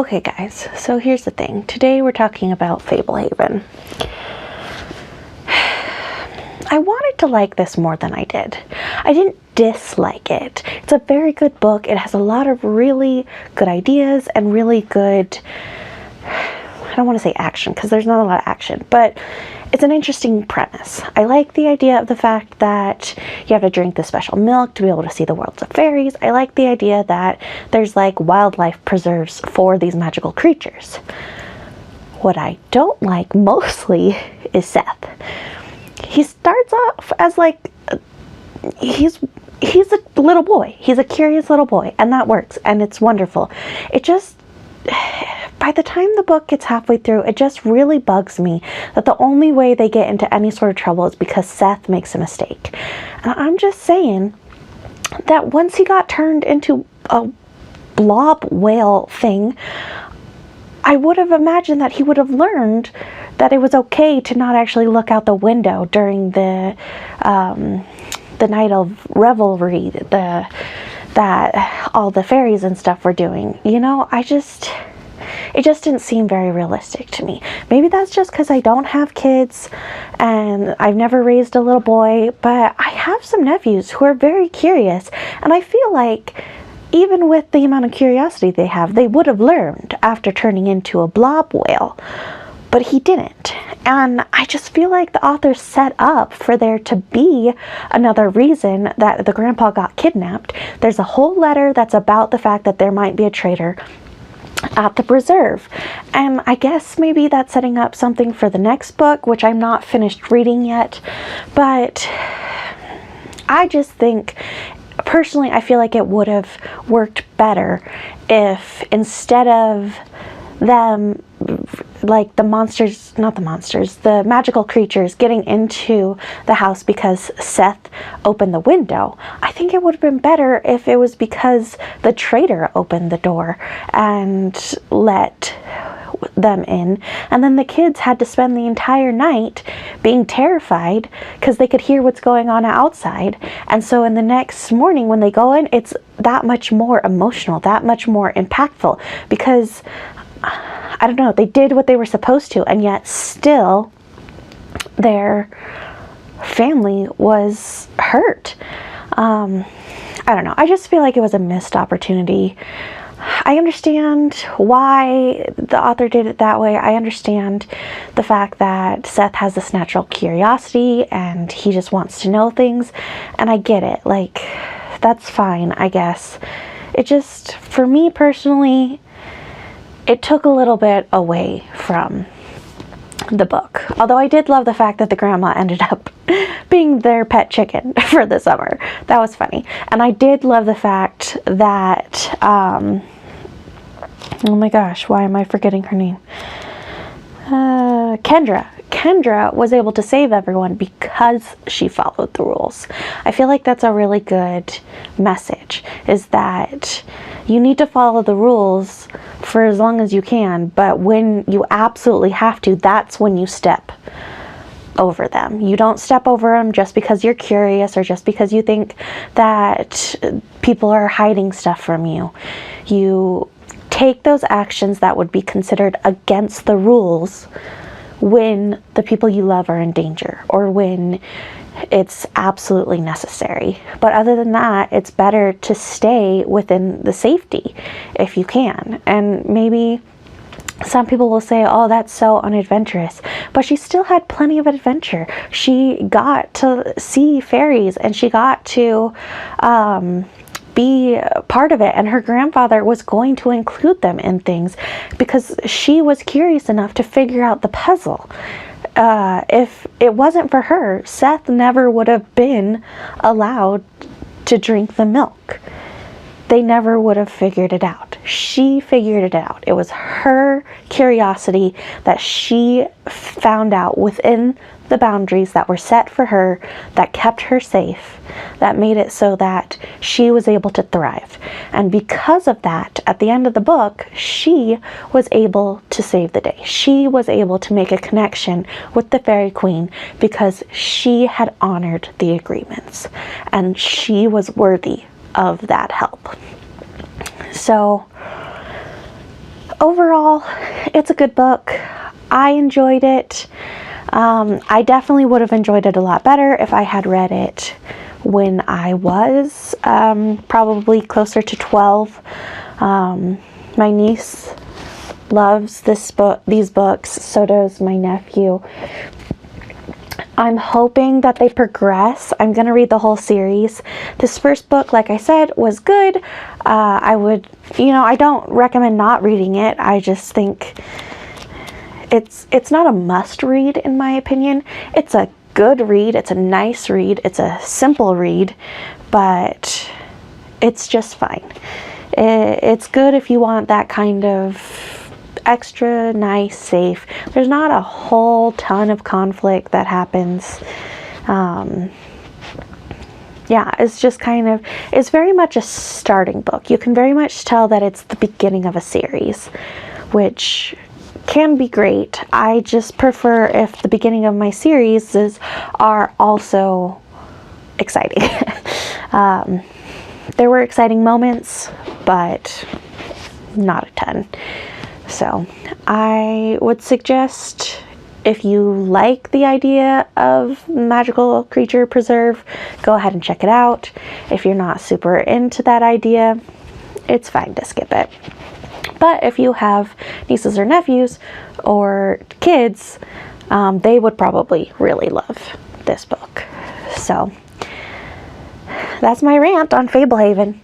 Okay guys, so here's the thing. Today we're talking about FableHaven. I wanted to like this more than I did. I didn't dislike it. It's a very good book. It has a lot of really good ideas and really good, I don't want to say action because there's not a lot of action, but it's an interesting premise. I like the idea of the fact that you have to drink the special milk to be able to see the worlds of fairies. I like the idea that there's like wildlife preserves for these magical creatures. What I don't like mostly is Seth. He starts off as like, he's a little boy. He's a curious little boy, and that works, and it's wonderful. It just, by the time the book gets halfway through, it just really bugs me that the only way they get into any sort of trouble is because Seth makes a mistake. And I'm just saying that once he got turned into a blob whale thing, I would have imagined that he would have learned that it was okay to not actually look out the window during the night of revelry that all the fairies and stuff were doing. You know, it just didn't seem very realistic to me. Maybe that's just because I don't have kids and I've never raised a little boy, but I have some nephews who are very curious, and I feel like even with the amount of curiosity they have, they would have learned after turning into a blob whale. But he didn't. And I just feel like the author set up for there to be another reason that the grandpa got kidnapped. There's a whole letter that's about the fact that there might be a traitor at the preserve. And I guess maybe that's setting up something for the next book, which I'm not finished reading yet. But I just think, personally, I feel like it would have worked better if instead of them, like the monsters, not the monsters, the magical creatures getting into the house because Seth opened the window, I think it would have been better if it was because the traitor opened the door and let them in, and then the kids had to spend the entire night being terrified because they could hear what's going on outside. And so in the next morning when they go in, it's that much more emotional, that much more impactful, because I don't know, they did what they were supposed to, and yet still their family was hurt. I don't know, I just feel like it was a missed opportunity. I understand why the author did it that way. I understand the fact that Seth has this natural curiosity and he just wants to know things, and I get it. Like, that's fine, I guess. It just, for me personally, it took a little bit away from the book. Although I did love the fact that the grandma ended up being their pet chicken for the summer. That was funny. And I did love the fact that, oh my gosh, why am I forgetting her name? Kendra was able to save everyone because she followed the rules. I feel like that's a really good message, is that you need to follow the rules for as long as you can, but when you absolutely have to, that's when you step over them. You don't step over them just because you're curious or just because you think that people are hiding stuff from you. You take those actions that would be considered against the rules when the people you love are in danger or when it's absolutely necessary. But other than that, it's better to stay within the safety if you can. And maybe some people will say, oh, that's so unadventurous, but she still had plenty of adventure. She got to see fairies and she got to be part of it, and her grandfather was going to include them in things because she was curious enough to figure out the puzzle. If it wasn't for her, Seth never would have been allowed to drink the milk. They never would have figured it out. She figured it out. It was her curiosity that she found out within the boundaries that were set for her, that kept her safe, that made it so that she was able to thrive. And because of that, at the end of the book, she was able to save the day. She was able to make a connection with the Fairy Queen because she had honored the agreements, and she was worthy of that help. So overall, it's a good book. I enjoyed it. I definitely would have enjoyed it a lot better if I had read it when I was probably closer to 12. My niece loves these books, so does my nephew. I'm hoping that they progress. I'm going to read the whole series. This first book, like I said, was good. I don't recommend not reading it. I just think it's not a must read in my opinion. It's a good read. It's a nice read. It's a simple read, but it's just fine. It's good if you want that kind of extra nice, safe. There's not a whole ton of conflict that happens. Yeah, it's just it's very much a starting book. You can very much tell that it's the beginning of a series, which can be great. I just prefer if the beginning of my series are also exciting. There were exciting moments, but not a ton. So I would suggest, if you like the idea of magical creature preserve, go ahead and check it out. If you're not super into that idea, it's fine to skip it. But if you have nieces or nephews or kids, they would probably really love this book. So that's my rant on FableHaven.